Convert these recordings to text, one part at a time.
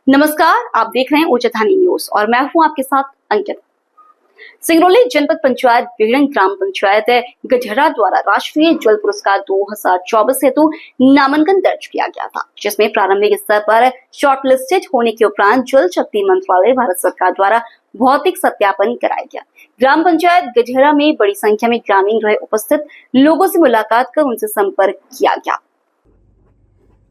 नमस्कार, आप देख रहे हैं उच्चधानी न्यूज और मैं हूं आपके साथ अंकित। सिंगरौली जनपद पंचायत बिगड़न ग्राम पंचायत गढ़हरा द्वारा राष्ट्रीय जल पुरस्कार 2024 हेतु नामांकन दर्ज किया गया था, जिसमें प्रारंभिक स्तर पर शॉर्टलिस्टेड होने के उपरांत जल शक्ति मंत्रालय भारत सरकार द्वारा भौतिक सत्यापन कराया गया। ग्राम पंचायत गढ़हरा में बड़ी संख्या में ग्रामीण रहे उपस्थित लोगों से मुलाकात कर उनसे संपर्क किया गया।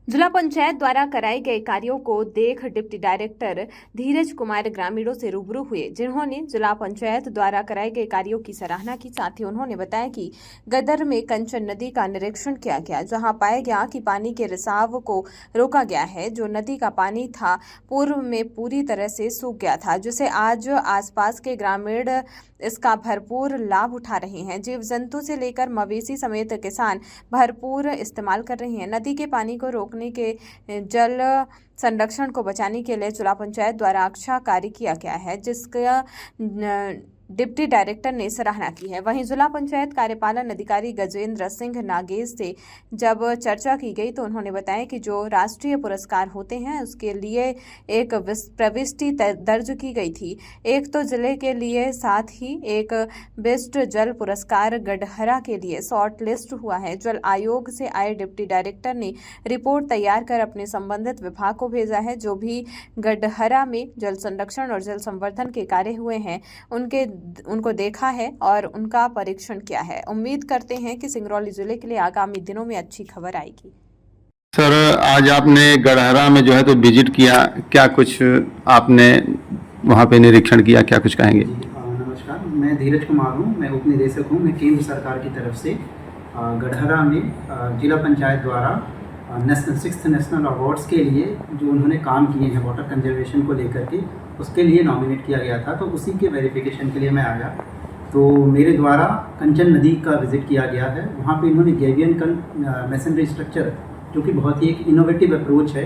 जिला पंचायत द्वारा कराए गए कार्यों को देख डिप्टी डायरेक्टर धीरज कुमार ग्रामीणों से रूबरू हुए, जिन्होंने जिला पंचायत द्वारा कराए गए कार्यों की सराहना की। साथ ही उन्होंने बताया कि गदर में कंचन नदी का निरीक्षण किया गया, जहां पाया गया कि पानी के रिसाव को रोका गया है। जो नदी का पानी था पूर्व में पूरी तरह से सूख गया था, जिसे आज आसपास के ग्रामीण इसका भरपूर लाभ उठा रहे हैं। जीव जंतु से लेकर मवेशी समेत किसान भरपूर इस्तेमाल कर रहे हैं। नदी के पानी को रोकने के जल संरक्षण को बचाने के लिए जिला पंचायत द्वारा अच्छा कार्य किया गया है, जिसका डिप्टी डायरेक्टर ने सराहना की है। वहीं जिला पंचायत कार्यपालन अधिकारी गजेंद्र सिंह नागेश से जब चर्चा की गई तो उन्होंने बताया कि जो राष्ट्रीय पुरस्कार होते हैं उसके लिए एक प्रविष्टि दर्ज की गई थी। एक तो जिले के लिए, साथ ही एक बेस्ट जल पुरस्कार गढ़हरा के लिए शॉर्ट लिस्ट हुआ है। जल आयोग से आए डिप्टी डायरेक्टर ने रिपोर्ट तैयार कर अपने संबंधित विभाग को भेजा है। जो भी गढ़हरा में जल संरक्षण और जल संवर्धन के कार्य हुए हैं उनको देखा है और उनका परीक्षण किया है। उम्मीद करते हैं कि सिंगरौली जिले के लिए आगामी दिनों में अच्छी खबर आएगी। सर, आज आपने गढ़हरा में जो है तो विजिट किया, क्या कुछ आपने वहाँ पे निरीक्षण किया, क्या कुछ कहेंगे? नमस्कार, मैं धीरज कुमार हूँ, मैं उप निदेशक हूँ। मैं केंद्र सरकार की तरफ से गढ़हरा में जिला पंचायत द्वारा सिक्स्थ नेशनल अवार्ड्स के लिए जो उन्होंने काम किए हैं वाटर कंजर्वेशन को लेकर के, उसके लिए नॉमिनेट किया गया था। तो उसी के वेरिफिकेशन के लिए मैं आया। तो मेरे द्वारा कंचन नदी का विज़िट किया गया है। वहाँ पे इन्होंने गैवियन मैसनरी स्ट्रक्चर, जो कि बहुत ही एक इनोवेटिव अप्रोच है,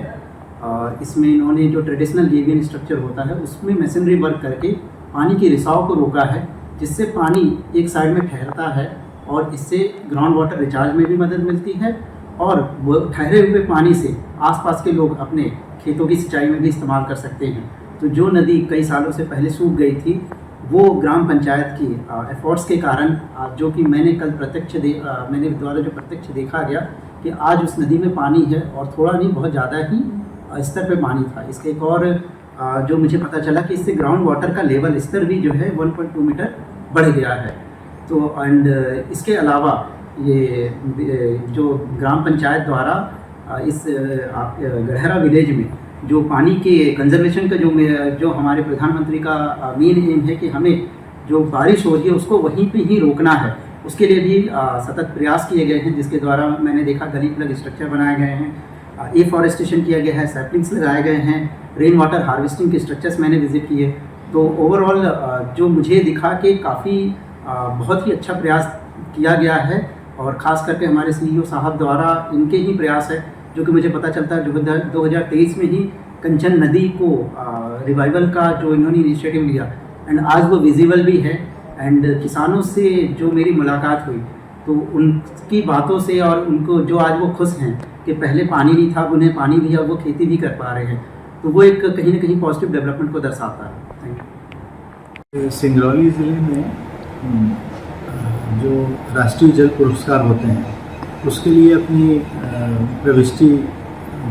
इसमें इन्होंने जो ट्रेडिशनल गैवियन स्ट्रक्चर होता है उसमें मैसनरी वर्क करके पानी के रिसाव को रोका है, जिससे पानी एक साइड में ठहरता है और इससे ग्राउंड वाटर रिचार्ज में भी मदद मिलती है और वो ठहरे हुए पानी से आसपास के लोग अपने खेतों की सिंचाई में भी इस्तेमाल कर सकते हैं। तो जो नदी कई सालों से पहले सूख गई थी, वो ग्राम पंचायत की एफर्ट्स के कारण, जो कि मैंने कल मैंने द्वारा जो प्रत्यक्ष देखा गया कि आज उस नदी में पानी है और थोड़ा नहीं बहुत ज़्यादा ही स्तर पे पानी था। इसके एक और जो मुझे पता चला कि इससे ग्राउंड वाटर का लेवल स्तर भी जो है 1.2 मीटर बढ़ गया है। तो इसके अलावा ये जो ग्राम पंचायत द्वारा इस गढ़हरा विलेज में जो पानी के कंजर्वेशन का जो हमारे प्रधानमंत्री का मेन एम है कि हमें जो बारिश हो रही है उसको वहीं पे ही रोकना है, उसके लिए भी सतत प्रयास किए गए हैं, जिसके द्वारा मैंने देखा गली प्लग स्ट्रक्चर बनाए गए हैं, एफॉरेस्टेशन किया गया है, सैपलिंग्स लगाए गए हैं, रेन वाटर हार्वेस्टिंग के स्ट्रक्चर्स मैंने विजिट किए। तो ओवरऑल जो मुझे दिखा कि काफ़ी बहुत ही अच्छा प्रयास किया गया है और ख़ास करके हमारे CEO साहब द्वारा इनके ही प्रयास है, जो कि मुझे पता चलता है 2023 में ही कंचन नदी को रिवाइवल का जो इन्होंने इनिशिएटिव लिया एंड आज वो विजिबल भी है। एंड किसानों से जो मेरी मुलाकात हुई तो उनकी बातों से और उनको जो आज वो खुश हैं कि पहले पानी नहीं था, उन्हें पानी भी, अब वो खेती भी कर पा रहे हैं, तो वो एक कहीं ना कहीं पॉजिटिव डेवलपमेंट को दर्शाता है। Thank you. सिंगरौली ज़िले में जो राष्ट्रीय जल पुरस्कार होते हैं उसके लिए अपनी प्रविष्टि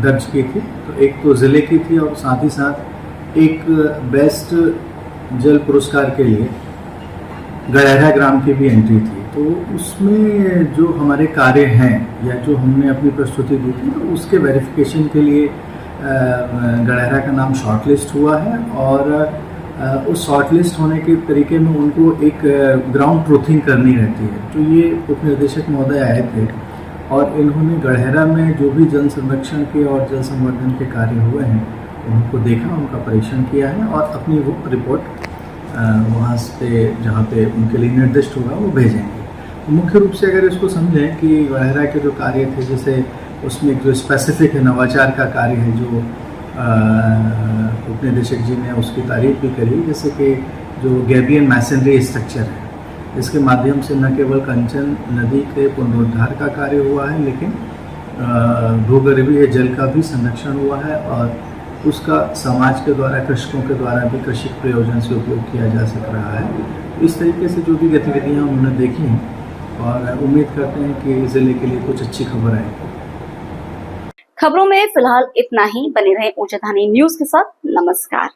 दर्ज की थी। तो एक तो ज़िले की थी और साथ ही साथ एक बेस्ट जल पुरस्कार के लिए गढ़हरा ग्राम की भी एंट्री थी। तो उसमें जो हमारे कार्य हैं या जो हमने अपनी प्रस्तुति दी थी तो उसके वेरिफिकेशन के लिए गढ़हरा का नाम शॉर्टलिस्ट हुआ है और उस शॉर्टलिस्ट होने के तरीके में उनको एक ग्राउंड ट्रूथिंग करनी रहती है। तो ये उप निदेशक महोदय आए थे और इन्होंने गढ़हरा में जो भी जल संरक्षण के और जल संवर्धन के कार्य हुए हैं उनको देखा, उनका परीक्षण किया है और अपनी वो रिपोर्ट वहाँ पे जहाँ पे उनके लिए निर्दिष्ट होगा वो भेजेंगे। तो मुख्य रूप से अगर इसको समझें कि गढ़हरा के जो कार्य थे, जैसे उसमें जो स्पेसिफिक है नवाचार का कार्य है, जो उप निदेशक जी ने उसकी तारीफ भी करी, जैसे कि जो गैबियन मैसनरी स्ट्रक्चर है, इसके माध्यम से न केवल कंचन नदी के पुनरुद्धार का कार्य हुआ है लेकिन भूगर्भीय जल का भी संरक्षण हुआ है और उसका समाज के द्वारा, कृषकों के द्वारा भी कृषि प्रयोजन से उपयोग किया जा सक रहा है। इस तरीके से जो भी गतिविधियाँ उन्होंने देखी हैं और उम्मीद करते हैं कि ज़िले के लिए कुछ अच्छी खबर आएगी। खबरों में फिलहाल इतना ही। बने रहें ऊर्जा धानी न्यूज के साथ। नमस्कार।